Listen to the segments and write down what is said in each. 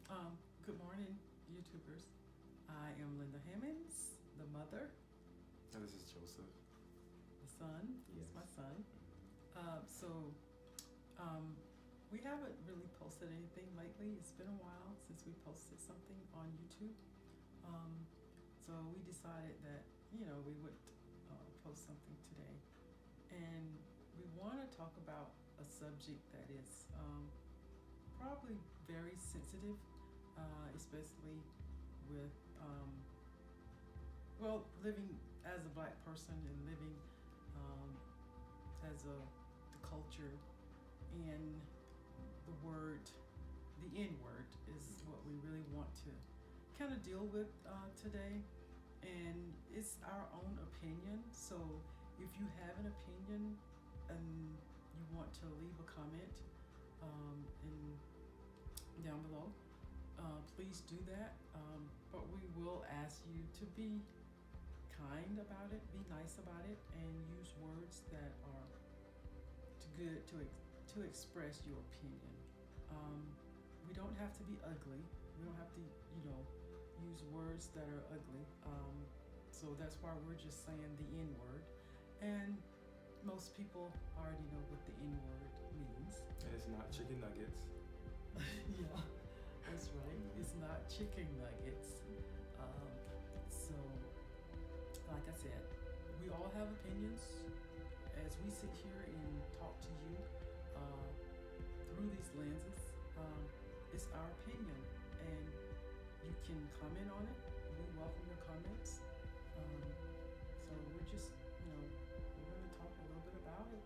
Good morning, YouTubers. I am Linda Hammonds, the mother, And this is Joseph. the son. He's Yes. my son. So we haven't really posted anything lately. It's been a while since we posted something on YouTube. Um, so we decided that we would post something today, and we want to talk about a subject that is probably very sensitive, especially with living as a black person and living as the culture, and the word, the N word, is what we really want to kind of deal with today. And it's our own opinion. So if you have an opinion and you want to leave a comment down below, please do that. But we will ask you to be kind about it, be nice about it, and use words that are to express your opinion. We don't have to be ugly. We don't have to, use words that are ugly. So that's why we're just saying the N word. And most people already know what the N word means. And it's not chicken nuggets. Yeah, that's right. It's not chicken nuggets. So, like I said, we all have opinions. As we sit here and talk to you through these lenses, it's our opinion, and you can comment on it. We welcome your comments. So we're just, we're going to talk a little bit about it,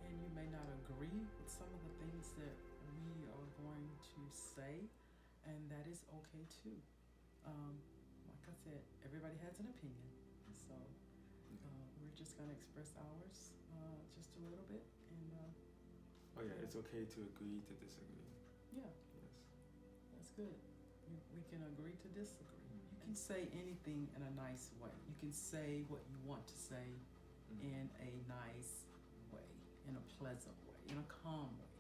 and you may not agree with some of the things that we are going to say, and that is okay too. Like I said, everybody has an opinion, so we're just going to express ours just a little bit, and Oh yeah, it's okay to agree to disagree. yeah, Yes. that's good. We can agree to disagree. You can say anything in a nice way. You can say what you want to say in a nice way, in a pleasant way, in a calm way.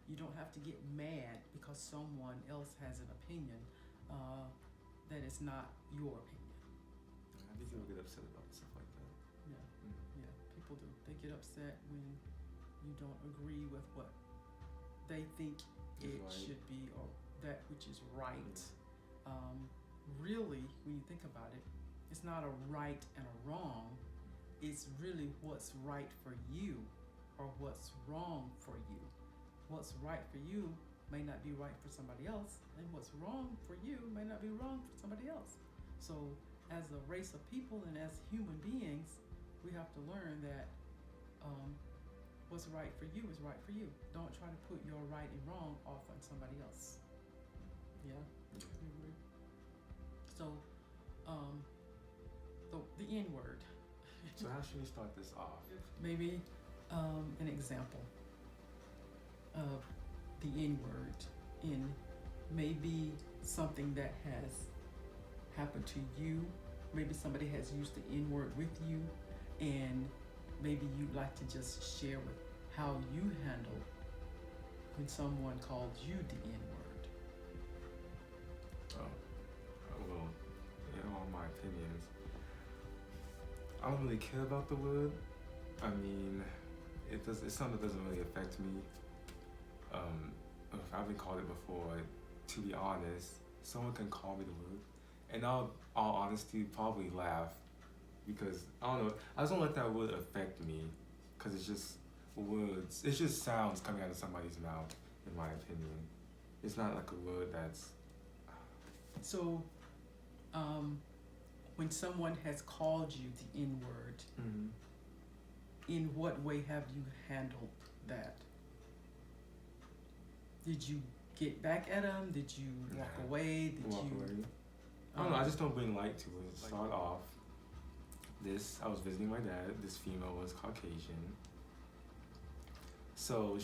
You don't have to get mad because someone else has an opinion that is not your opinion. I think people get upset about stuff like that. Yeah, people do. They get upset when you don't agree with what they think it Right. should be, or that which is right. Really, when you think about it, it's not a right and a wrong. It's really what's right for you or what's wrong for you. What's right for you may not be right for somebody else, and what's wrong for you may not be wrong for somebody else. So as a race of people and as human beings, we have to learn that what's right for you is right for you. Don't try to put your right and wrong off on somebody else. Yeah? So, the N word. So how should we start this off? Maybe an example of the N word in maybe something that has happened to you. Maybe somebody has used the N word with you, and maybe you'd like to just share with how you handle when someone calls you the N word. Well, in all my opinions, I don't really care about the word. I mean, it's something that doesn't really affect me. If I've been called it before, to be honest, someone can call me the word, and I'll, all honesty, probably laugh, because I don't know, I just don't let that word affect me, because it's just words, it's just sounds coming out of somebody's mouth, in my opinion. It's not like a word that's... So, when someone has called you the N word, in what way have you handled that? Did you get back at them? Did you walk away? Did Walk you? away. I don't know, I just don't bring light to it. Start off, I was visiting my dad. This female was Caucasian. So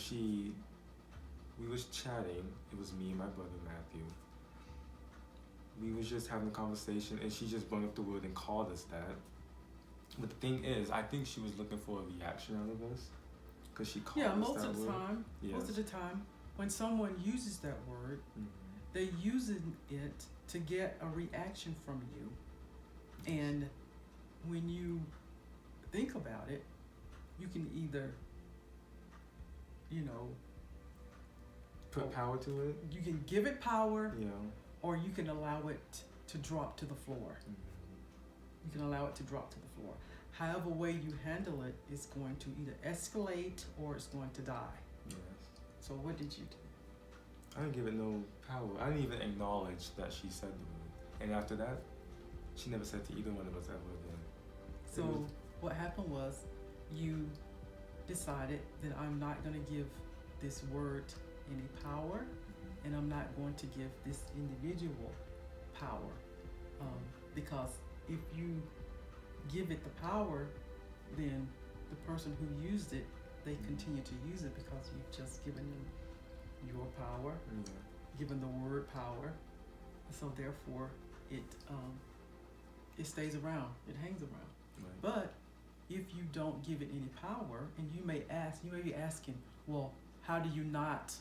we was chatting. It was me and my brother Matthew. We was just having a conversation, and she just brought up the word and called us that. But the thing is, I think she was looking for a reaction out of us, because she called us that word. Most of the time, when someone uses that word, they're using it to get a reaction from you. And when you think about it, you can either, Put power to it. you can give it power, Yeah. or you can allow it to drop to the floor. Mm-hmm. You can allow it to drop to the floor. However way you handle it is going to either escalate or it's going to die. Yes. So what did you do? I didn't give it no power. I didn't even acknowledge that she said the word. And after that, she never said to either one of us ever again. So what happened was you decided that I'm not going to give this word any power, Mm-hmm. and I'm not going to give this individual power, because if you give it the power, then the person who used it, they continue to use it because you've just given them your power, Yeah. given the word power. So therefore, it stays around, it hangs around. Right. But if you don't give it any power, and you may be asking, well, how do you not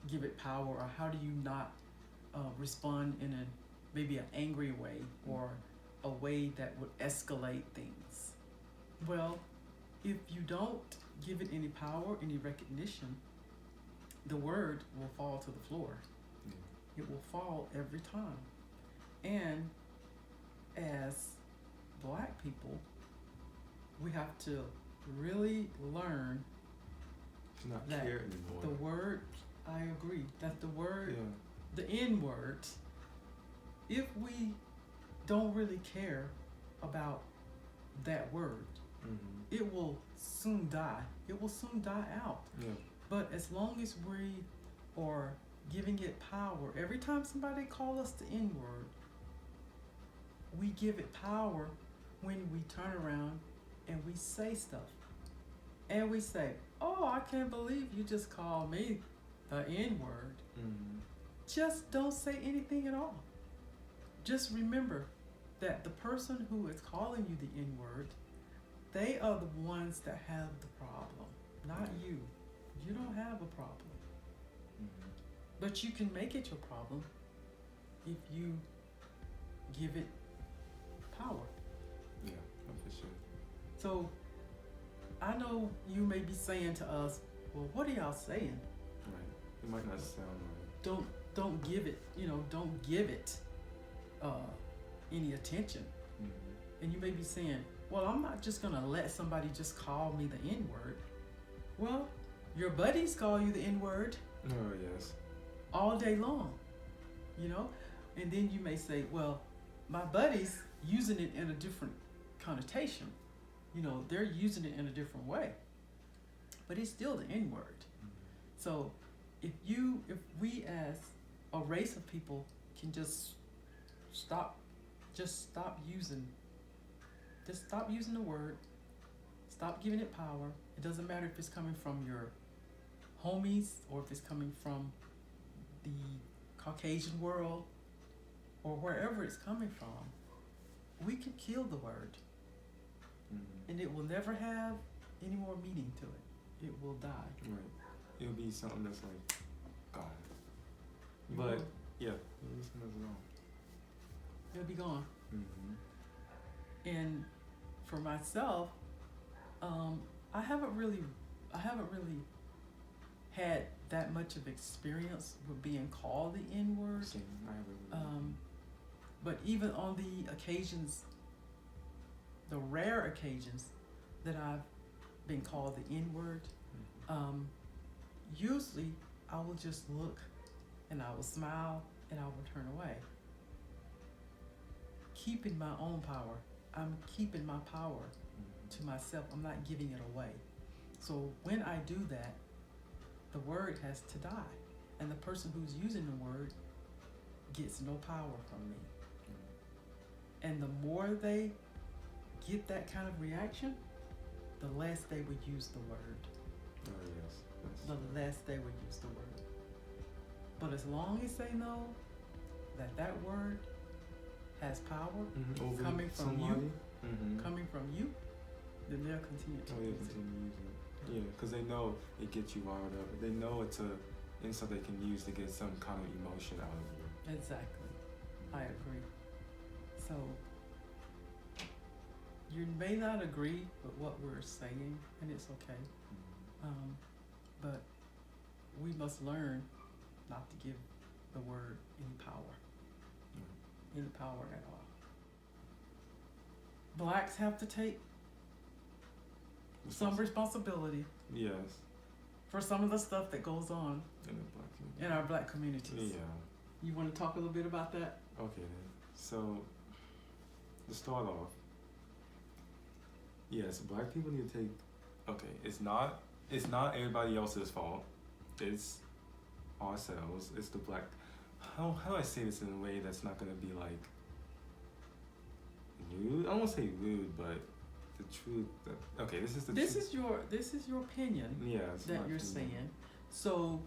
give it power, or how do you not respond in maybe an angry way, or a way that would escalate things? Well, if you don't give it any power, any recognition, the word will fall to the floor. Yeah. It will fall every time. And as Black people, we have to really learn To not that care anymore. the word, I agree, that the word, Yeah. the N word, if we don't really care about that word, Mm-hmm. it will soon die. It will soon die out. Yeah. But as long as we are giving it power, every time somebody calls us the N word, we give it power when we turn around and we say stuff. And we say, oh, I can't believe you just called me the N word. Mm-hmm. Just don't say anything at all. Just remember that the person who is calling you the N word, they are the ones that have the problem, not you. You don't have a problem. Mm-hmm. But you can make it your problem if you give it power. Yeah, for sure. So I know you may be saying to us, well, what are y'all saying? Right. It might not sound right. Don't give it, don't give it any attention. Mm-hmm. And you may be saying, well, I'm not just gonna let somebody just call me the N word. Well, your buddies call you the N word Oh, yes. all day long, and then you may say, well, my buddies using it in a different connotation, they're using it in a different way, but it's still the N word. Mm-hmm. So if we as a race of people can just stop using the word, stop giving it power. It doesn't matter if it's coming from your homies or if it's coming from the Caucasian world or wherever it's coming from. We can kill the word, Mm-hmm. and it will never have any more meaning to it. It will die. Right. It'll be something that's like God. You But will- yeah, it'll be something that's wrong. it'll be gone. Mm-hmm. And for myself, I haven't really had that much of experience with being called the N word. Same. I haven't. But even on the occasions, the rare occasions that I've been called the N word, usually I will just look and I will smile and I will turn away. Keeping my own power. I'm keeping my power to myself. I'm not giving it away. So when I do that, the word has to die. And the person who's using the word gets no power from me. And the more they get that kind of reaction, the less they would use the word. Oh, yes. The less they would use the word. But as long as they know that word has power, Over coming from somebody? you, Mm-hmm. coming from you, then they'll continue to Oh, yeah, use it. continue using it. Yeah, because they know it gets you riled up. They know it's a insult they can use to get some kind of emotion out of you. Exactly. I agree. So you may not agree with what we're saying, and it's okay. But we must learn not to give the word any power. Any power at all. Blacks have to take some responsibility Yes. for some of the stuff that goes on In the black community. in our black communities. Yeah. You want to talk a little bit about that? Okay then. So, to start off, yes, black people need to take. Okay, it's not everybody else's fault. It's ourselves. It's the black. How do I say this in a way that's not gonna be like rude? I don't want to say rude, but the truth. Okay, this is the. This truth. is your opinion Yeah, it's that my you're opinion. saying. So,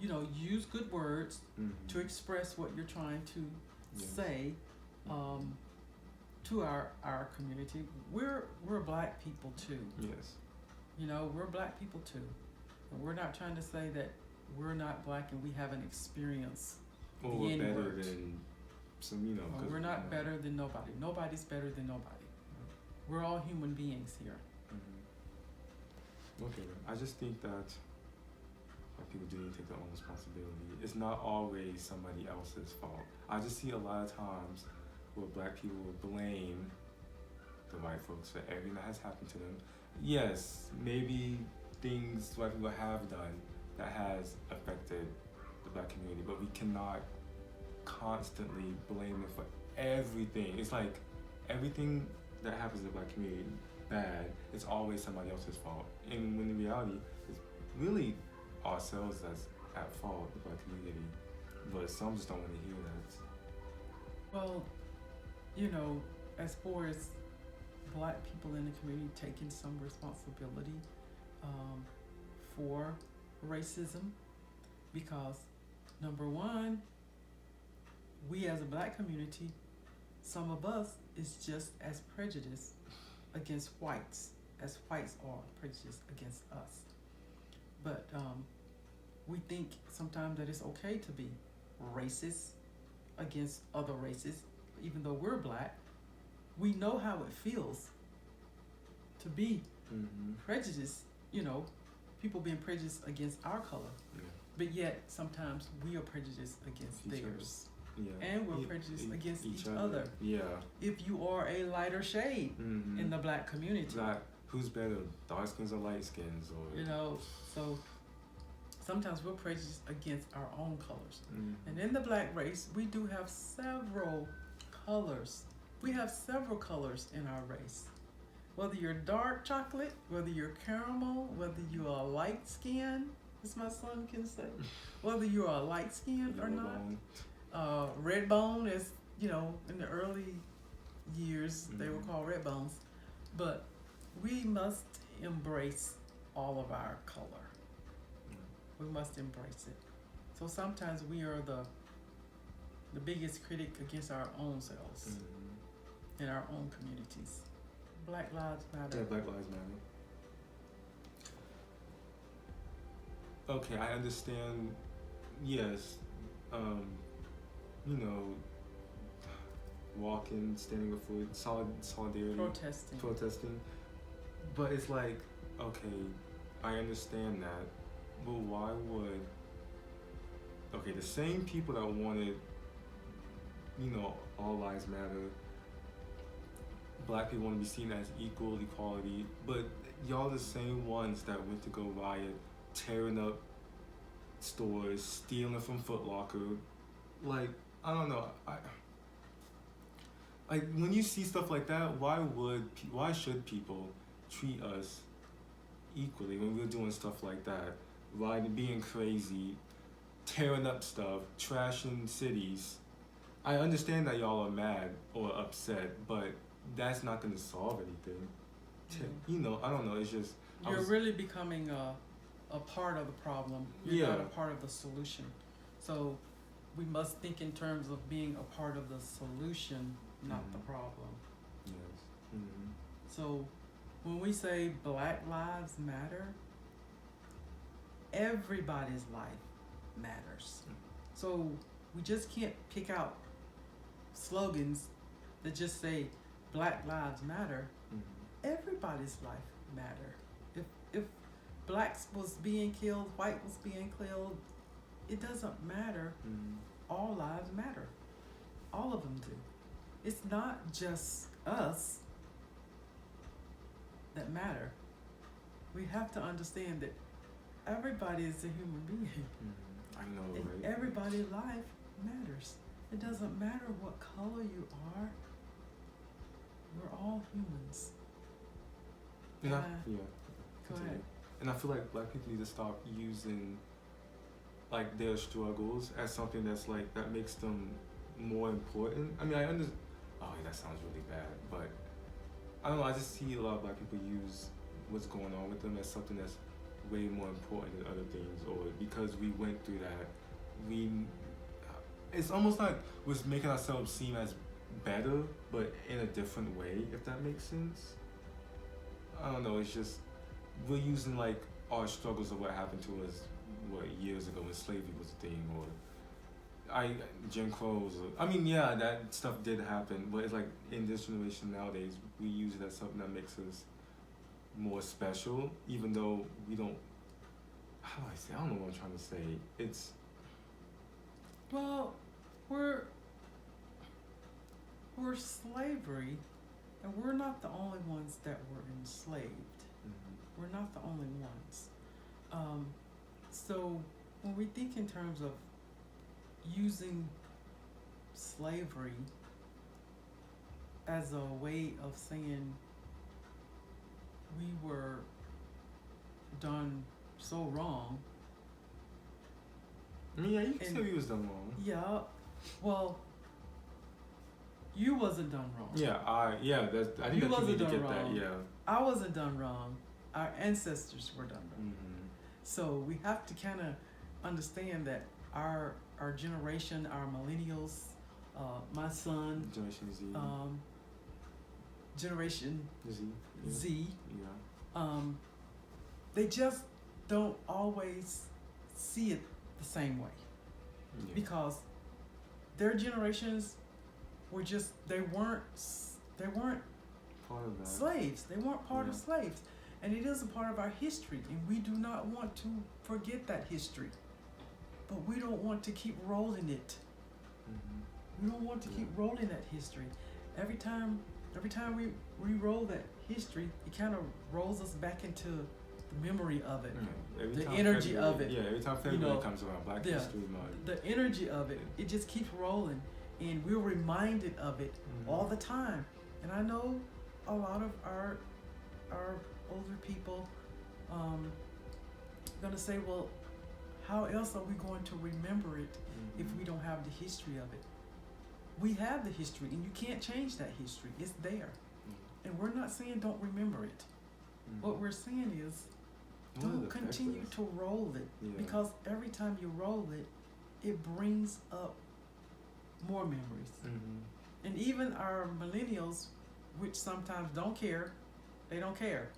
use good words Mhm. to express what you're trying to Yes. say to our community. We're black people too. Yes. We're black people too. And we're not trying to say that we're not black and we haven't experienced Or the we're better N-word. than some, Or 'cause, we're not better than nobody. Nobody's better than nobody. We're all human beings here. Okay, then. I just think that people do need to take their own responsibility. It's not always somebody else's fault. I just see a lot of times where black people will blame the white folks for everything that has happened to them. Yes, maybe things white people have done that has affected the black community, but we cannot constantly blame it for everything. It's like everything that happens in the black community bad, it's always somebody else's fault. And when in reality, it's really ourselves that's at fault, the black community. But some just don't want to hear that. Well, as far as black people in the community taking some responsibility for racism, because number one, we as a black community, some of us is just as prejudiced against whites as whites are prejudiced against us. But we think sometimes that it's okay to be racist against other races, even though we're black. We know how it feels to be prejudiced, people being prejudiced against our color. Yeah. But yet, sometimes we are prejudiced against Each theirs. Yeah. And we're prejudiced against each other. Yeah. If you are a lighter shade in the black community. Like, who's better, dark skins or light skins? Or So sometimes we're prejudiced against our own colors. And in the black race, we do have several colors. We have several colors in our race. Whether you're dark chocolate, whether you're caramel, whether you're a light skin, as my son can say, whether you're a light skin or not. Red bone is, in the early years, they were called red bones. But we must embrace all of our color. We must embrace it. So sometimes we are the biggest critic against our own selves in our own communities. Black Lives Matter. Yeah, Black Lives Matter. Okay, I understand. Yes, walking, standing with food, solidarity, protesting. But it's like, okay, I understand that, but why would? Okay, the same people that wanted, all lives matter. Black people want to be seen as equal, equality, but y'all the same ones that went to go riot, tearing up stores, stealing from Foot Locker. Like, I don't know. Like, when you see stuff like that, why should people treat us equally when we're doing stuff like that? Riding, being crazy, tearing up stuff, trashing cities. I understand that y'all are mad or upset, but that's not going to solve anything. I don't know. It's just you're really becoming a part of the problem. You're not a part of the solution. So we must think in terms of being a part of the solution, not the problem. Yes. So when we say Black Lives Matter, everybody's life matters. So we just can't pick out slogans that just say Black Lives Matter. Everybody's life matter. If blacks was being killed, white was being killed, it doesn't matter. All lives matter. All of them do. It's not just us that matter. We have to understand that everybody is a human being. I know, And right? everybody's life matters. It doesn't matter what color you are. We're all humans. And Yeah. yeah. Go ahead. And I feel like black people need to stop using like their struggles as something that's like that makes them more important. I mean, I understand. Oh, that sounds really bad, but I don't know. I just see a lot of black people use what's going on with them as something that's way more important than other things, or because we went through that, it's almost like we're making ourselves seem as better, but in a different way, if that makes sense. I don't know. It's just we're using like our struggles of what happened to us years ago when slavery was a thing, or Jim Crow's. I mean, yeah, that stuff did happen, but it's like in this generation nowadays, we use it as something that makes us more special, even though we don't. How do I say? I don't know what I'm trying to say. It's. Well, we're slavery, and we're not the only ones that were enslaved. We're not the only ones. So when we think in terms of using slavery as a way of saying we were done so wrong. I mean, yeah, you can still use them wrong. Yeah, well, you wasn't done wrong. Yeah, I think You that you wasn't need to done get wrong. that. Yeah. I wasn't done wrong. Our ancestors were done wrong. So we have to kind of understand that our generation, our millennials, my son, Generation Z. Generation Z. Yeah. Z, Yeah. they just don't always see it the same way, Yeah. because their generations were just they weren't Part of that. slaves. They weren't part of Yeah. slaves. And it is a part of our history, and we do not want to forget that history. But we don't want to keep rolling it. We don't want to keep rolling that history. Every time we re-roll that history, it kind of rolls us back into the memory of it, Every the time energy February- of it. Yeah, every time February comes around, Black Yeah. History Month. The energy of it, it just keeps rolling, and we're reminded of it all the time. And I know a lot of our older people gonna say, well, how else are we going to remember it if we don't have the history of it? We have the history, and you can't change that history. It's there. And we're not saying don't remember it. What we're saying is don't continue to roll it, because every time you roll it, it brings up more memories. And even our millennials, which sometimes don't care, they don't care.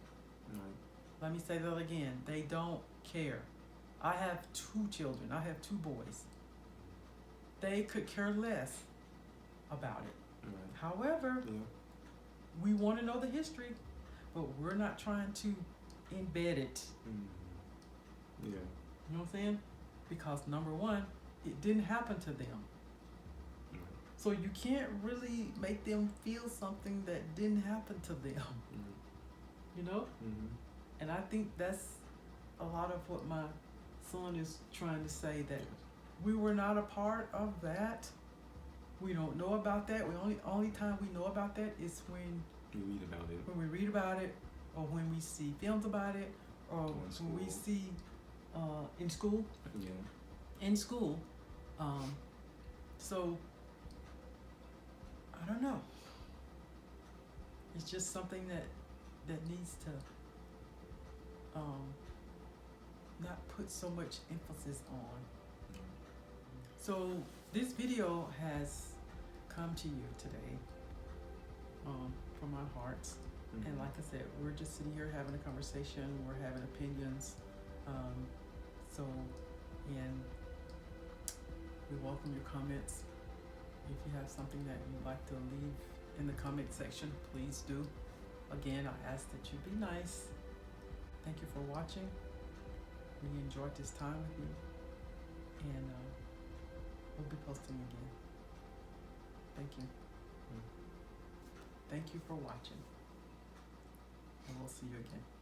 Let me say that again. They don't care. I have 2 children. I have 2 boys. They could care less about it. However, we want to know the history, but we're not trying to embed it. Yeah. You know what I'm saying? Because number one, it didn't happen to them. So you can't really make them feel something that didn't happen to them. You know? And I think that's a lot of what my son is trying to say, that we were not a part of that. We don't know about that. Only time we know about that is when we read about it. When we read about it, or when we see films about it, or when we see in school. Yeah. In school. So I don't know. It's just something that needs to not put so much emphasis on. So this video has come to you today from our hearts. And like I said, we're just sitting here having a conversation. We're having opinions. And We welcome your comments. If you have something that you'd like to leave in the comment section, please do. Again, I ask that you be nice. Thank you for watching. We enjoyed this time with you, and we'll be posting again. Thank you. Thank you for watching, and we'll see you again.